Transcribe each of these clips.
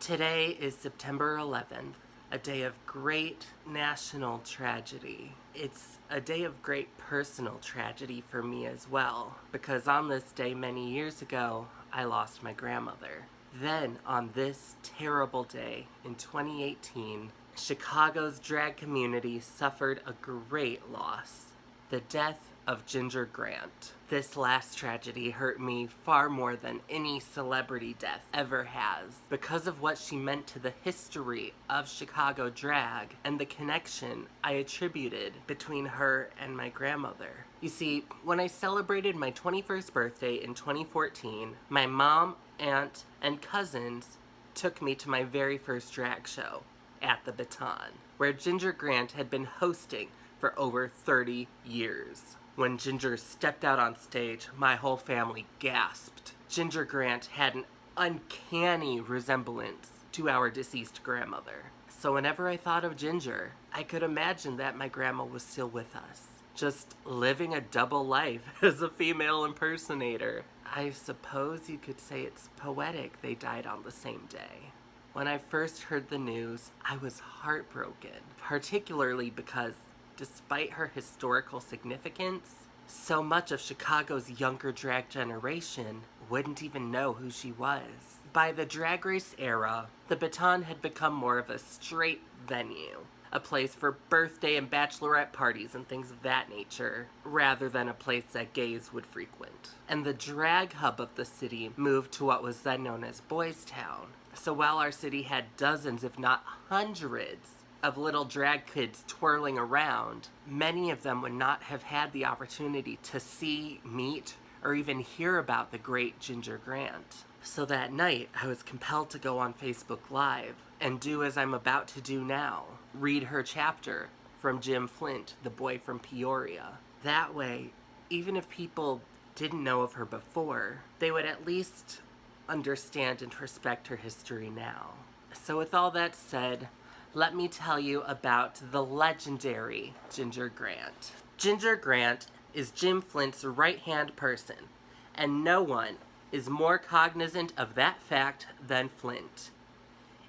Today is September 11th, a day of great national tragedy. It's a day of great personal tragedy for me as well, because on this day many years ago, I lost my grandmother. Then, on this terrible day in 2018, Chicago's drag community suffered a great loss: the death of Ginger Grant. This last tragedy hurt me far more than any celebrity death ever has, because of what she meant to the history of Chicago drag and the connection I attributed between her and my grandmother. You see, when I celebrated my 21st birthday in 2014, my mom, aunt, and cousins took me to my very first drag show at the Baton, where Ginger Grant had been hosting for over 30 years. When Ginger stepped out on stage, my whole family gasped. Ginger Grant had an uncanny resemblance to our deceased grandmother. So whenever I thought of Ginger, I could imagine that my grandma was still with us, just living a double life as a female impersonator. I suppose you could say it's poetic they died on the same day. When I first heard the news, I was heartbroken, particularly because despite her historical significance, so much of Chicago's younger drag generation wouldn't even know who she was. By the Drag Race era, the Baton had become more of a straight venue, a place for birthday and bachelorette parties and things of that nature, rather than a place that gays would frequent. And the drag hub of the city moved to what was then known as Boys Town. So while our city had dozens, if not hundreds, of little drag kids twirling around, many of them would not have had the opportunity to see, meet, or even hear about the great Ginger Grant. So that night, I was compelled to go on Facebook Live and do as I'm about to do now: read her chapter from Jim Flint, the Boy From Peoria. That way, even if people didn't know of her before, they would at least understand and respect her history now. So with all that said, let me tell you about the legendary Ginger Grant. Ginger Grant is Jim Flint's right-hand person, and no one is more cognizant of that fact than Flint.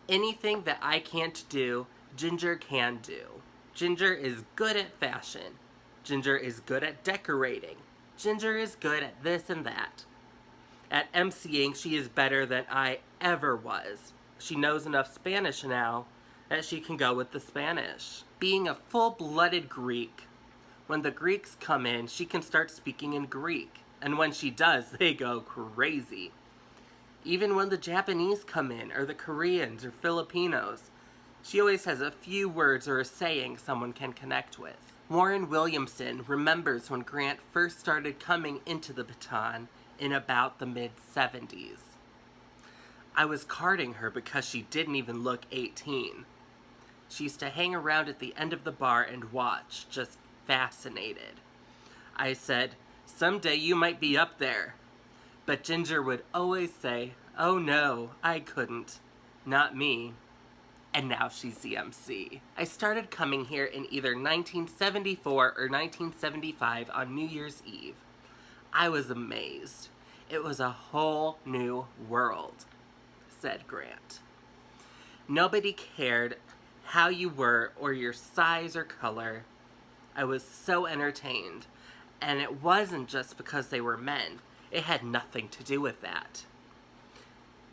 Anything that I can't do, Ginger can do. Ginger is good at fashion. Ginger is good at decorating. Ginger is good at this and that. At emceeing, she is better than I ever was. She knows enough Spanish now that she can go with the Spanish. Being a full-blooded Greek, when the Greeks come in, she can start speaking in Greek. And when she does, they go crazy. Even when the Japanese come in, or the Koreans, or Filipinos, she always has a few words or a saying someone can connect with. Warren Williamson remembers when Grant first started coming into the Baton in about the mid-70s. I was carding her because she didn't even look 18. She used to hang around at the end of the bar and watch, just fascinated. I said, "Someday you might be up there." But Ginger would always say, "Oh no, I couldn't. Not me." And now she's the MC. I started coming here in either 1974 or 1975 on New Year's Eve. I was amazed. It was a whole new world, said Grant. Nobody cared how you were or your size or color. I was so entertained, and it wasn't just because they were men. It had nothing to do with that.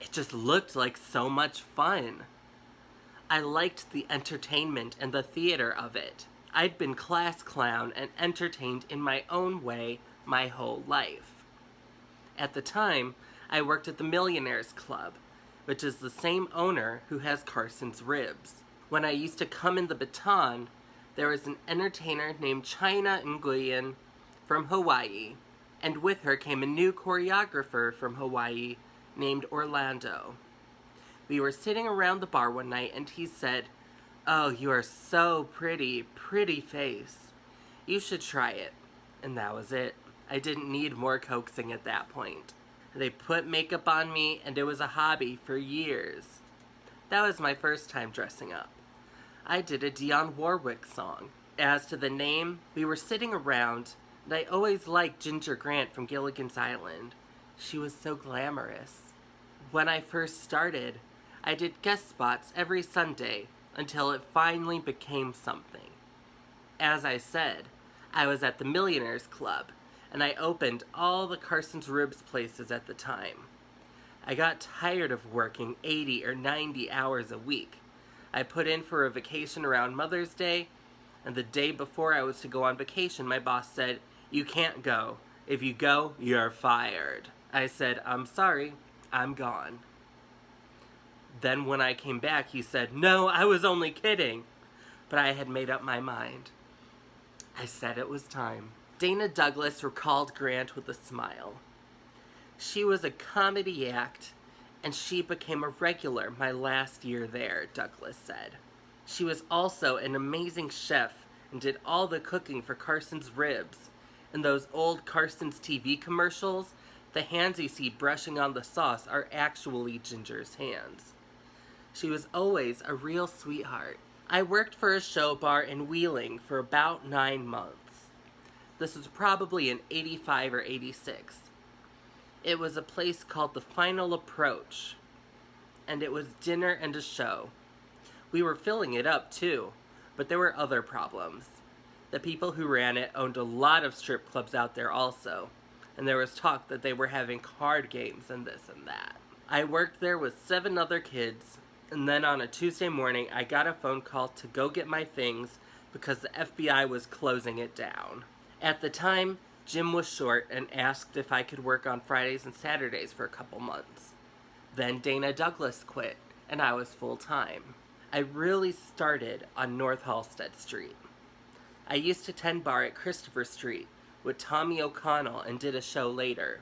It just looked like so much fun. I liked the entertainment and the theater of it. I'd been class clown and entertained in my own way my whole life. At the time, I worked at the Millionaires Club, which is the same owner who has Carson's Ribs. When I used to come in the Baton, there was an entertainer named China Nguyen from Hawaii, and with her came a new choreographer from Hawaii named Orlando. We were sitting around the bar one night and he said, "Oh, you are so pretty, pretty face. You should try it." And that was it. I didn't need more coaxing at that point. They put makeup on me and it was a hobby for years. That was my first time dressing up. I did a Dionne Warwick song. As to the name, we were sitting around, and I always liked Ginger Grant from Gilligan's Island. She was so glamorous. When I first started, I did guest spots every Sunday until it finally became something. As I said, I was at the Millionaires Club, and I opened all the Carson's Ribs places at the time. I got tired of working 80 or 90 hours a week. I put in for a vacation around Mother's Day, and the day before I was to go on vacation, my boss said, "You can't go. If you go, you're fired." I said, "I'm sorry, I'm gone." Then when I came back, he said, "No, I was only kidding." But I had made up my mind. I said it was time. Dana Douglas recalled Grant with a smile. "She was a comedy act, and she became a regular my last year there," Douglas said. "She was also an amazing chef and did all the cooking for Carson's Ribs. In those old Carson's TV commercials, the hands you see brushing on the sauce are actually Ginger's hands. She was always a real sweetheart. I worked for a show bar in Wheeling for about 9 months. This was probably in 85 or 86. It was a place called The Final Approach, and it was dinner and a show. We were filling it up too, but there were other problems. The people who ran it owned a lot of strip clubs out there also, and there was talk that they were having card games and this and that. I worked there with 7 other kids, and then on a Tuesday morning I got a phone call to go get my things because the FBI was closing it down. At the time, Jim was short and asked if I could work on Fridays and Saturdays for a couple months. Then Dana Douglas quit, and I was full-time. I really started on North Halstead Street. I used to tend bar at Christopher Street with Tommy O'Connell and did a show later.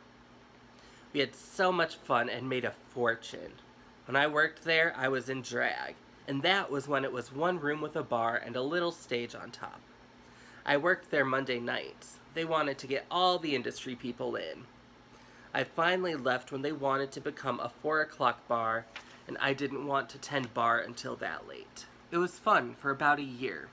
We had so much fun and made a fortune. When I worked there, I was in drag, and that was when it was one room with a bar and a little stage on top. I worked there Monday nights. They wanted to get all the industry people in. I finally left when they wanted to become a 4 o'clock bar, and I didn't want to tend bar until that late. It was fun for about a year.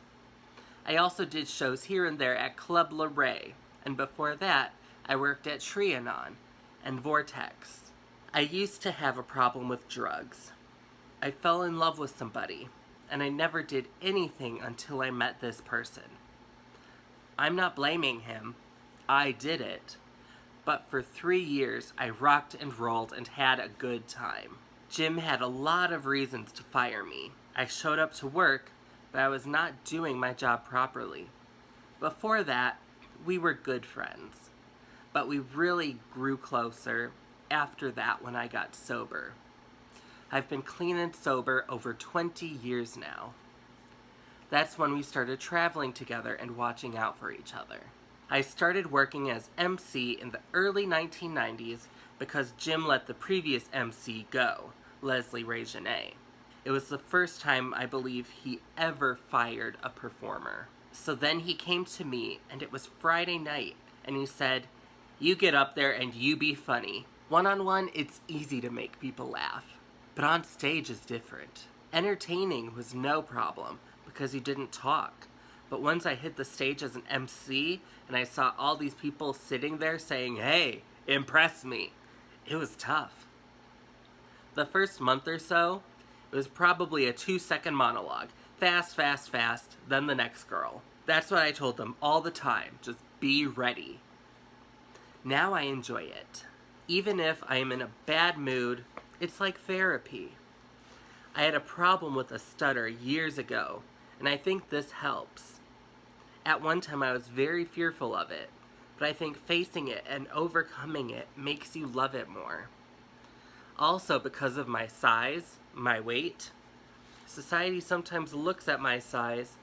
I also did shows here and there at Club Luray, and before that, I worked at Trianon and Vortex. I used to have a problem with drugs. I fell in love with somebody, and I never did anything until I met this person. I'm not blaming him. I did it. But for 3 years, I rocked and rolled and had a good time. Jim had a lot of reasons to fire me. I showed up to work, but I was not doing my job properly. Before that, we were good friends. But we really grew closer after that when I got sober. I've been clean and sober over 20 years now. That's when we started traveling together and watching out for each other. I started working as MC in the early 1990s because Jim let the previous MC go, Leslie Reginae. It was the first time I believe he ever fired a performer. So then he came to me, and it was Friday night, and he said, "You get up there and you be funny. One-on-one, it's easy to make people laugh. But on stage is different." Entertaining was no problem, because he didn't talk. But once I hit the stage as an MC, and I saw all these people sitting there saying, "Hey, impress me," it was tough. The first month or so, it was probably a 2-second monologue. Fast, fast, fast, then the next girl. That's what I told them all the time. Just be ready. Now I enjoy it. Even if I am in a bad mood, it's like therapy. I had a problem with a stutter years ago, and I think this helps. At one time I was very fearful of it, but I think facing it and overcoming it makes you love it more. Also, because of my size, my weight, society sometimes looks at my size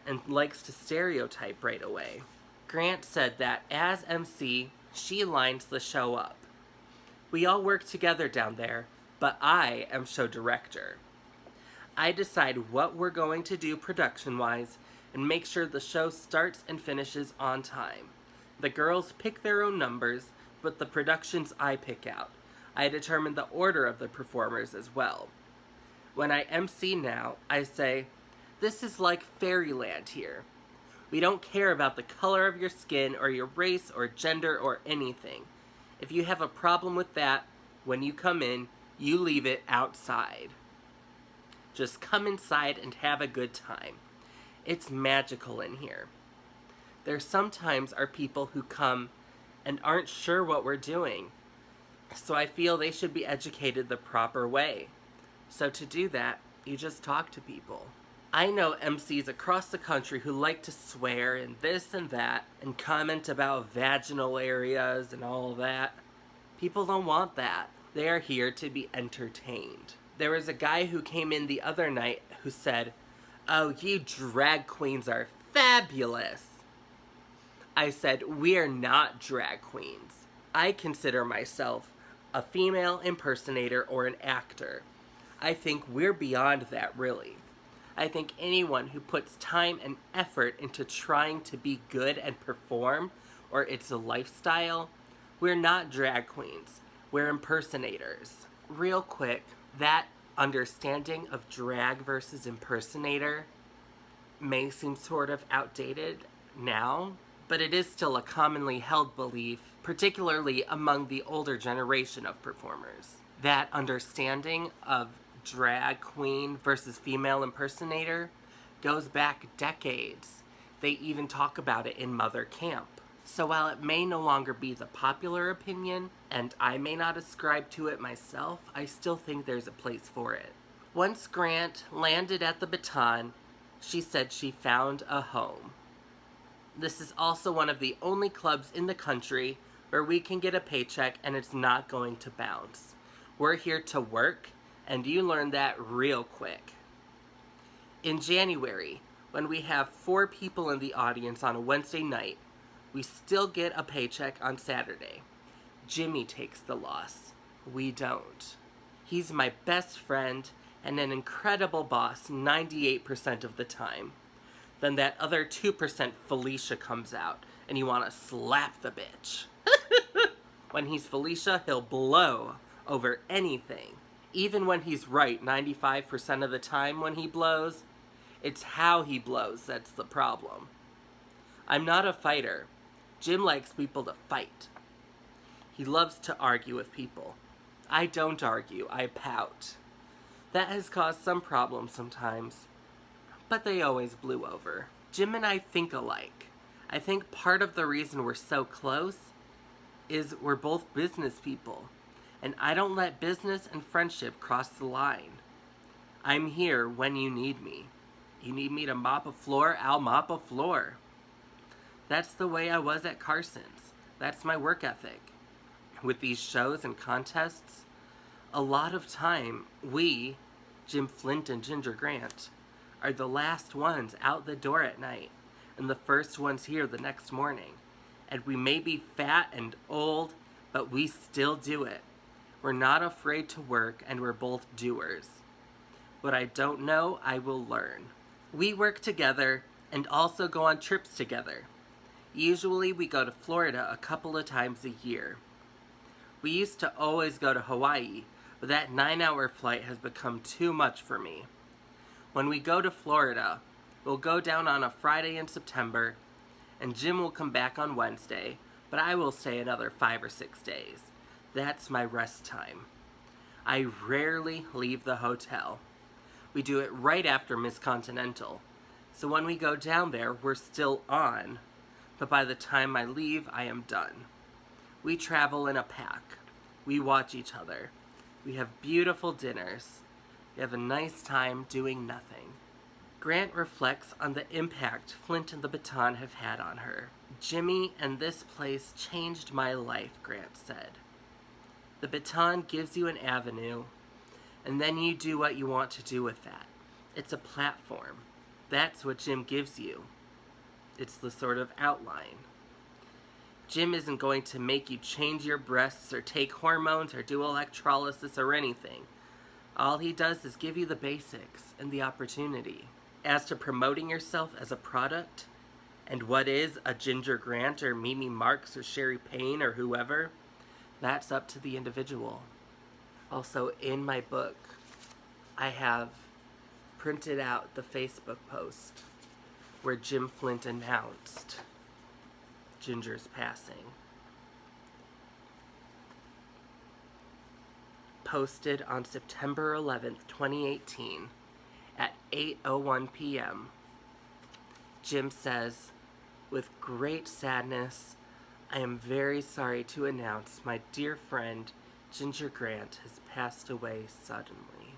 and likes to stereotype right away. Grant said that as MC, she lines the show up. We all work together down there, but I am show director. I decide what we're going to do production-wise and make sure the show starts and finishes on time. The girls pick their own numbers, but the productions I pick out. I determine the order of the performers as well. When I MC now, I say, "This is like fairyland here. We don't care about the color of your skin or your race or gender or anything. If you have a problem with that, when you come in, you leave it outside." Just come inside and have a good time. It's magical in here. There sometimes are people who come and aren't sure what we're doing, so I feel they should be educated the proper way. So to do that, you just talk to people. I know MCs across the country who like to swear and this and that and comment about vaginal areas and all that. People don't want that. They are here to be entertained. There was a guy who came in the other night who said, "Oh, you drag queens are fabulous." I said, "We are not drag queens. I consider myself a female impersonator or an actor. I think we're beyond that, really. I think anyone who puts time and effort into trying to be good and perform, or it's a lifestyle, we're not drag queens. We're impersonators." Real quick, that understanding of drag versus impersonator may seem sort of outdated now, but it is still a commonly held belief, particularly among the older generation of performers. That understanding of drag queen versus female impersonator goes back decades. They even talk about it in Mother Camp. So while it may no longer be the popular opinion, and I may not ascribe to it myself, I still think there's a place for it. Once Grant landed at the Baton, she said she found a home. This is also one of the only clubs in the country where we can get a paycheck and it's not going to bounce. We're here to work, and you learn that real quick. In January, when we have 4 people in the audience on a Wednesday night, we still get a paycheck on Saturday. Jimmy takes the loss. We don't. He's my best friend and an incredible boss 98% of the time. Then that other 2% Felicia comes out, and you want to slap the bitch. When he's Felicia, he'll blow over anything. Even when he's right 95% of the time when he blows, it's how he blows that's the problem. I'm not a fighter. Jim likes people to fight. He loves to argue with people. I don't argue, I pout. That has caused some problems sometimes, but they always blew over. Jim and I think alike. I think part of the reason we're so close is we're both business people, and I don't let business and friendship cross the line. I'm here when you need me. You need me to mop a floor, I'll mop a floor. That's the way I was at Carson's. That's my work ethic. With these shows and contests, a lot of time we, Jim Flint and Ginger Grant, are the last ones out the door at night and the first ones here the next morning. And we may be fat and old, but we still do it. We're not afraid to work, and we're both doers. What I don't know, I will learn. We work together and also go on trips together. Usually we go to Florida a couple of times a year. We used to always go to Hawaii, but that 9-hour flight has become too much for me. When we go to Florida, we'll go down on a Friday in September, and Jim will come back on Wednesday, but I will stay another 5 or 6 days. That's my rest time. I rarely leave the hotel. We do it right after Miss Continental, so when we go down there, we're still on, but by the time I leave, I am done. We travel in a pack. We watch each other. We have beautiful dinners. We have a nice time doing nothing. Grant reflects on the impact Flint and the Baton have had on her. Jimmy and this place changed my life, Grant said. The Baton gives you an avenue, and then you do what you want to do with that. It's a platform. That's what Jim gives you. It's the sort of outline. Jim isn't going to make you change your breasts or take hormones or do electrolysis or anything. All he does is give you the basics and the opportunity. As to promoting yourself as a product, and what is a Ginger Grant or Mimi Marks or Sherry Payne or whoever, that's up to the individual. Also, in my book, I have printed out the Facebook post where Jim Flint announced Ginger's passing. Posted on September 11th, 2018. 8:01 p.m. Jim says, "With great sadness, I am very sorry to announce my dear friend Ginger Grant has passed away suddenly."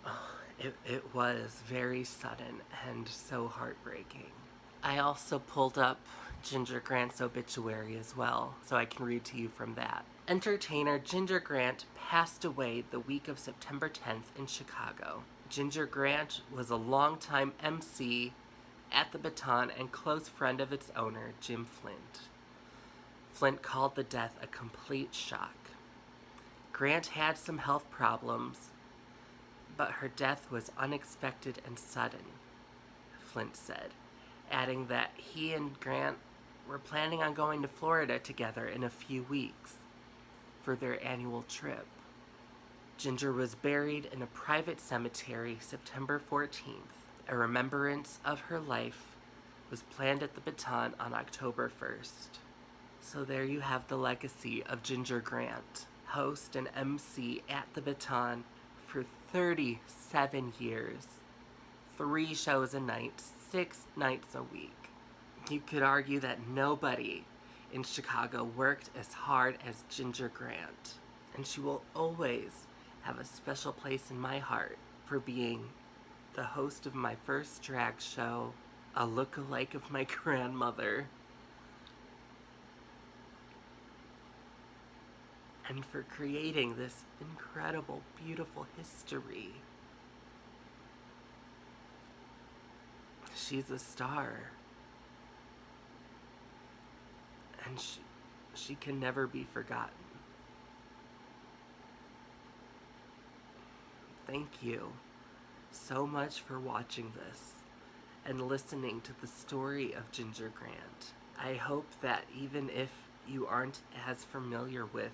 Oh, it was very sudden and so heartbreaking. I also pulled up Ginger Grant's obituary as well, so I can read to you from that. Entertainer Ginger Grant passed away the week of September 10th in Chicago. Ginger Grant was a longtime MC at the Baton and close friend of its owner, Jim Flint. Flint called the death a complete shock. Grant had some health problems, but her death was unexpected and sudden, Flint said, adding that he and Grant were planning on going to Florida together in a few weeks for their annual trip. Ginger was buried in a private cemetery September 14th. A remembrance of her life was planned at the Baton on October 1st. So there you have the legacy of Ginger Grant, host and MC at the Baton for 37 years. 3 shows a night, 6 nights a week. You could argue that nobody in Chicago worked as hard as Ginger Grant, and she will always have a special place in my heart for being the host of my first drag show, a look-alike of my grandmother, and for creating this incredible, beautiful history. She's a star. And she can never be forgotten. Thank you so much for watching this and listening to the story of Ginger Grant. I hope that even if you aren't as familiar with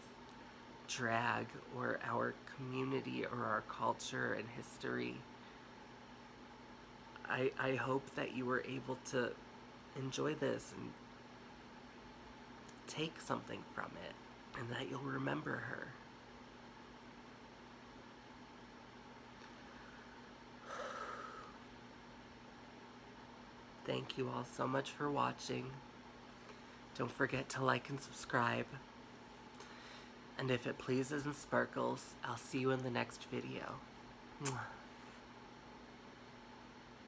drag or our community or our culture and history, I hope that you were able to enjoy this and take something from it, and that you'll remember her. Thank you all so much for watching. Don't forget to like and subscribe. And if it pleases and sparkles, I'll see you in the next video. Mwah.